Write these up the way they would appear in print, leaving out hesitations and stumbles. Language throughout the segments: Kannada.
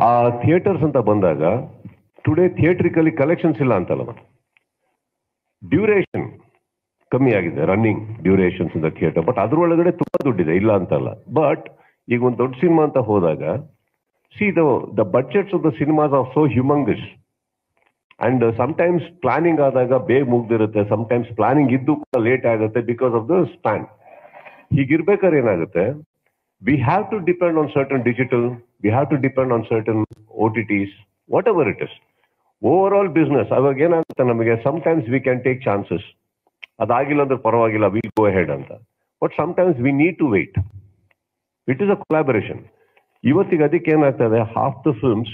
ಆ ಥಿಯೇಟರ್ಸ್ ಅಂತ ಬಂದಾಗ ಟುಡೇ ಥಿಯೇಟ್ರಿಕಲಿ ಕಲೆಕ್ಷನ್ಸ್ ಇಲ್ಲ ಅಂತಲ್ಲ, ಡ್ಯೂರೇಷನ್ ಕಮ್ಮಿ ಆಗಿದೆ, running durations in the theatre. But ಅದ್ರೊಳಗಡೆ ತುಂಬಾ ದುಡ್ಡಿದೆ, ಇಲ್ಲ ಅಂತಲ್ಲ. ಬಟ್ ಈಗ ಒಂದು ದೊಡ್ಡ ಸಿನಿಮಾ ಅಂತ ಹೋದಾಗ see the budgets of the cinemas are so humongous. And sometimes planning ಆದಾಗ ಬೇಗ ಮುಗ್ದಿರುತ್ತೆ, ಸಮಟೈಮ್ಸ್ ಪ್ಲಾನಿಂಗ್ ಇದ್ದು ಕೂಡ ಲೇಟ್ ಆಗುತ್ತೆ ಬಿಕಾಸ್ ಆಫ್ ದ ಸ್ಪ್ಯಾನ್. ಹೀಗಿರ್ಬೇಕಾದ್ರೆ ಏನಾಗುತ್ತೆ, we have to depend on certain digital, we have to depend on certain OTTs, whatever it is. Overall business ಅವಾಗ ಏನಾಗುತ್ತೆ ನಮಗೆ, sometimes we can take chances, ಅದಾಗಿಲ್ಲ ಅಂದ್ರೆ ಪರವಾಗಿಲ್ಲ, ವಿಲ್ ಗೋ ಅಹೆಡ್ ಅಂತ. But sometimes V need to wait. It is a collaboration. ಇವತ್ತಿಗೆ ಅದಕ್ಕೆ ಏನಾಗ್ತದೆ, half the films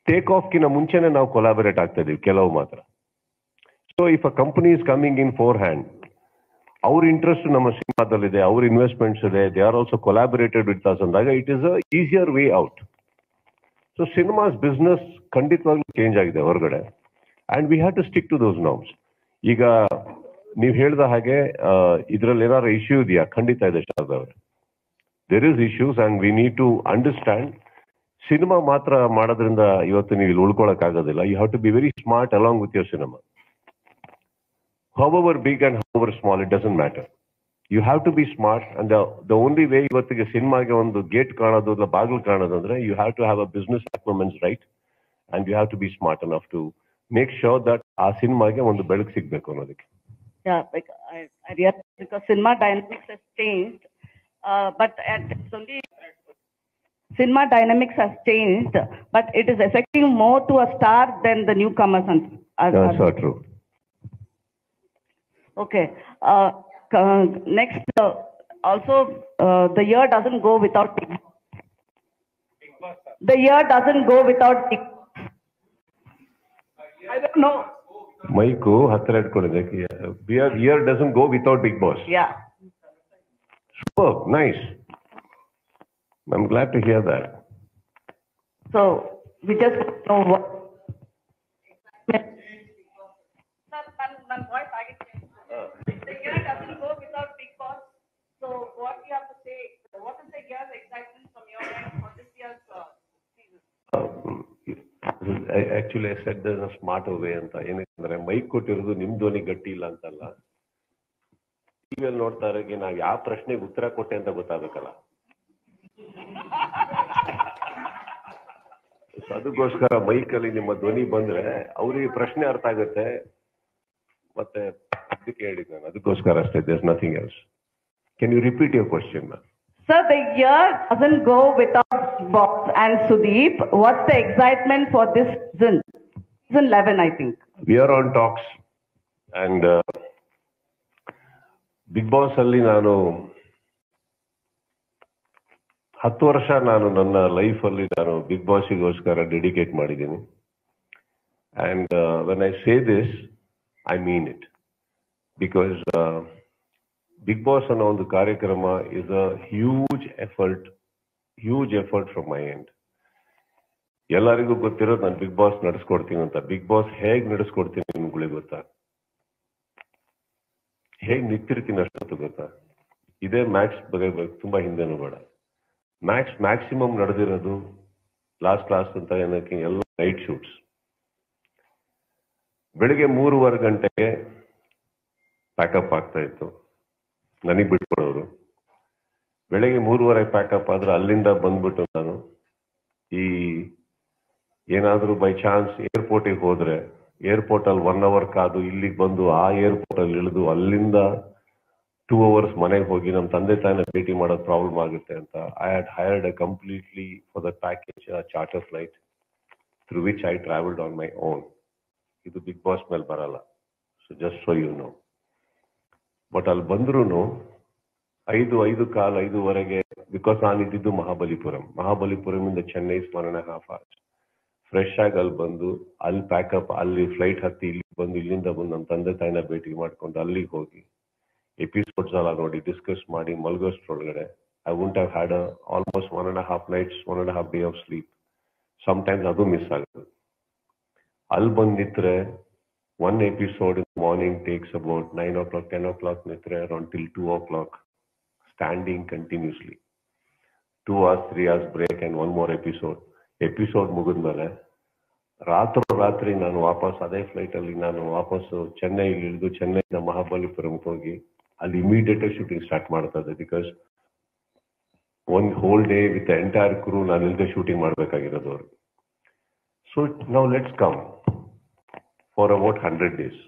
take off ಕಿನ್ನ ಮುಂಚೆನೆ ನಾವು ಕೊಲಾಬರೇಟ್ ಆಗ್ತಾ ಇದೀವಿ, ಕೆಲವು ಮಾತ್ರ. So if a company is coming in forehand, ಅವ್ರ ಇಂಟ್ರೆಸ್ಟ್ ನಮ್ಮ ಸಿನಿಮಾದಲ್ಲಿದೆ, ಅವ್ರ ಇನ್ವೆಸ್ಟ್ಮೆಂಟ್ಸ್ ಇದೆ, they are also collaborated with us ಅಂದಾಗ it is a easier way out. So cinemas business ಖಂಡಿತವಾಗ್ಲೂ ಚೇಂಜ್ ಆಗಿದೆ ಹೊರಗಡೆ, and we have to stick to those norms. ಈಗ ನೀವು ಹೇಳಿದ ಹಾಗೆ ಇದರಲ್ಲಿ ಏನಾದ್ರು ಇಶ್ಯೂ ಇದೆಯಾ? ಖಂಡಿತ ಇದೆ ಶಾರದಾ ಅವರೇ. There is issues and we need to understand. Cinema ಮಾತ್ರ ಮಾಡೋದ್ರಿಂದ ಇವತ್ತು ನೀವು ಇಲ್ಲಿ ಉಳ್ಕೊಳಕ್ ಆಗೋದಿಲ್ಲ. You have to be very smart along with your cinema. However big and however small, it doesn't matter. You have to be smart, and the only way ಇವತ್ತಿಗೆ ಸಿನಿಮಾಗೆ ಒಂದು ಗೇಟ್ ಕಾಣೋದು ಇಲ್ಲ ಬಾಗಿಲು ಕಾಣೋದು ಅಂದ್ರೆ you have to have a business acumen, right? And you have to be smart enough to make sure that ಆ ಸಿನಿಮಾಗೆ ಒಂದು ಬೆಳಕು ಸಿಗ್ಬೇಕು ಅನ್ನೋದಕ್ಕೆ. Yeah, because cinema dynamics has changed, but it's only cinema dynamics has changed, but it is affecting more to a star than the newcomers. That's so true. Okay. Next, also the year doesn't go without Bigg Boss. The year doesn't go without Bigg Boss. I don't know. Mic ಹತ್ತಿರ ಇಟ್ಕೊಂಡಿದೆ. Year doesn't go without Bigg Boss. Yeah. Super, nice. I'm glad to hear that. So we just know what. Sir, one voice I get. The year doesn't go without Bigg Boss. So what you have to say? What is the year's excitement from your end for this year's season? Actually, I said there's a smarter way ಅಂತ. ಏನಂದ್ರೆ ಮೈಕ್ ಕೊಟ್ಟಿರೋದು ನಿಮ್ ಧ್ವನಿ ಗಟ್ಟಿ ಇಲ್ಲ ಅಂತಲ್ಲ, ಟಿವಿಯಲ್ಲಿ ನೋಡ್ತಾ ಇರೋಕೆ ನಾವು ಯಾವ ಪ್ರಶ್ನೆಗೆ ಉತ್ತರ ಕೊಟ್ಟೆ ಅಂತ ಗೊತ್ತಾಗಬೇಕಲ್ಲ. ಅದಕ್ಕೋಸ್ಕರ ಮೈಕಲ್ಲಿ ನಿಮ್ಮ ಧ್ವನಿ ಬಂದ್ರೆ ಅವ್ರಿಗೆ ಪ್ರಶ್ನೆ ಅರ್ಥ ಆಗುತ್ತೆ. ಮತ್ತೆ ಅದಕ್ಕೆ ಹೇಳಿದ್ ನಾನು, ಅದಕ್ಕೋಸ್ಕರ ಅಷ್ಟೇ. There's nothing else. Can you repeat your question, ma'am? Sir, the year doesn't go without Box and Sudeep. What's the excitement for this season? Season 11, I think. We are on talks, and Bigg Boss ಅಲ್ಲಿ ನಾನು 10 ವರ್ಷ ನಾನು ನನ್ನ ಲೈಫ್ ಅಲ್ಲಿ ನಾನು ಬಿಗ್ ಬಾಸ್ಗೋಸ್ಕರ ಡೆಡಿಕೇಟ್ ಮಾಡಿದ್ದೀನಿ. And when I say this, I mean it. Because Bigg Boss ಅನ್ನೋ ಒಂದು ಕಾರ್ಯಕ್ರಮ is a huge effort from my end. ಎಲ್ಲರಿಗೂ ಗೊತ್ತಿರೋದು ನಾನು ಬಿಗ್ ಬಾಸ್ ನಡೆಸ್ಕೊಡ್ತೀನಿ ಅಂತ. ಬಿಗ್ ಬಾಸ್ ಹೇಗ್ ನಡೆಸ್ಕೊಡ್ತೀನಿ ನಿಮ್ಗಳಿಗೆ ಗೊತ್ತಾ? ಹೇಗ್ ನಿಂತಿರ್ತೀನಿ ಅಷ್ಟೊತ್ತು ಗೊತ್ತಾ? ಇದೇ ಮ್ಯಾಕ್ಸ್ ಬಗ್ಗೆ ತುಂಬಾ ಹಿಂದೆನೂ ಬೇಡ. ಮ್ಯಾಕ್ಸಿಮಮ್ ನಡೆದಿರೋದು ಲಾಸ್ಟ್ ಕ್ಲಾಸ್ ಅಂತ ಏನಕ್ಕೆ ಎಲ್ಲ ನೈಟ್ ಶೂಟ್ಸ್. ಬೆಳಿಗ್ಗೆ 3:15 ಗಂಟೆಗೆ ಪ್ಯಾಕಪ್ ಆಗ್ತಾ ಇತ್ತು, ನನಗೆ ಬಿಟ್ಕೊಡೋರು. ಬೆಳಿಗ್ಗೆ 3:30 ಪ್ಯಾಕಪ್ ಆದ್ರೆ ಅಲ್ಲಿಂದ ಬಂದ್ಬಿಟ್ಟು ನಾನು ಈ ಏನಾದ್ರೂ ಬೈ ಚಾನ್ಸ್ ಏರ್ಪೋರ್ಟಿಗೆ ಹೋದ್ರೆ ಏರ್ಪೋರ್ಟ್ ಅಲ್ಲಿ 1 hour ಕಾದು ಇಲ್ಲಿಗೆ ಬಂದು ಆ ಏರ್ಪೋರ್ಟ್ ಅಲ್ಲಿ ಇಳಿದು ಅಲ್ಲಿಂದ 2 hours ಮನೆಗೆ ಹೋಗಿ ನಮ್ಮ ತಂದೆ ತಾಯಿನ ಭೇಟಿ ಮಾಡೋದು ಪ್ರಾಬ್ಲಮ್ ಆಗುತ್ತೆ ಅಂತ I had hired a completely for the package charter flight through which I travelled on my own. ಇದು ಬಿಗ್ ಬಾಸ್ ಮೇಲೆ ಬರಲ್ಲ, so just so you know. But ಅಲ್ಲಿ ಬಂದ್ರೂ 5:15 ಬಿಕಾಸ್ ನಾನು ಇದ್ದಿದ್ದು ಮಹಾಬಲಿಪುರಮಿಂದ ಚೆನ್ನೈ 1.5 hours. ಫ್ರೆಶ್ ಆಗಿ ಅಲ್ಲಿ ಬಂದು ಅಲ್ಲಿ ಪ್ಯಾಕಪ್, ಅಲ್ಲಿ ಫ್ಲೈಟ್ ಹತ್ತಿ ಇಲ್ಲಿ ಬಂದು ಇಲ್ಲಿಂದ ಬಂದು ನಮ್ಮ ತಂದೆ ತಾಯಿನ ಭೇಟಿ ಮಾಡ್ಕೊಂಡು ಅಲ್ಲಿಗೆ ಹೋಗಿ ಎಪಿಸೋಡ್ಸ್ ಎಲ್ಲ ನೋಡಿ ಡಿಸ್ಕಸ್ ಮಾಡಿ ಮಲ್ಗೋಷ್ಟ್ರೊಳಗಡೆ I won't have had almost 1.5 nights, 1.5 day of sleep. Sometimes ಅದು ಮಿಸ್ ಆಗುತ್ತೆ. ಅಲ್ಲಿ ಬಂದು ನಿಂತ್ರೆ one episode in the morning takes about 9 o'clock, 10 o'clock ನಿಂತ್ರೆ until 2 o'clock, standing continuously. 2 hours, 3 hours break and one more episode. Episode ಮುಗಿದ್ಮೇಲೆ ರಾತ್ರಿ ನಾನು ವಾಪಸ್ ಅದೇ ಫ್ಲೈಟ್ ಅಲ್ಲಿ ನಾನು ವಾಪಸ್ಸು ಚೆನ್ನೈಲಿ ಇಳಿದು ಚೆನ್ನೈನ ಮಹಾಬಲಿಪುರಂಗೆ ಹೋಗಿ ಅಲ್ಲಿ ಇಮಿಡಿಯೇಟ್ ಶೂಟಿಂಗ್ ಸ್ಟಾರ್ಟ್ ಮಾಡ್ತಾ ಇದ್ದೆ. Because one whole day with entire ಕ್ರೂ ನಾನು ಇಲ್ಲದೆ ಶೂಟಿಂಗ್ ಮಾಡಬೇಕಾಗಿರೋದು ಅವ್ರಿಗೆ. ಸೊ ನಾವು let's come for about 100 days.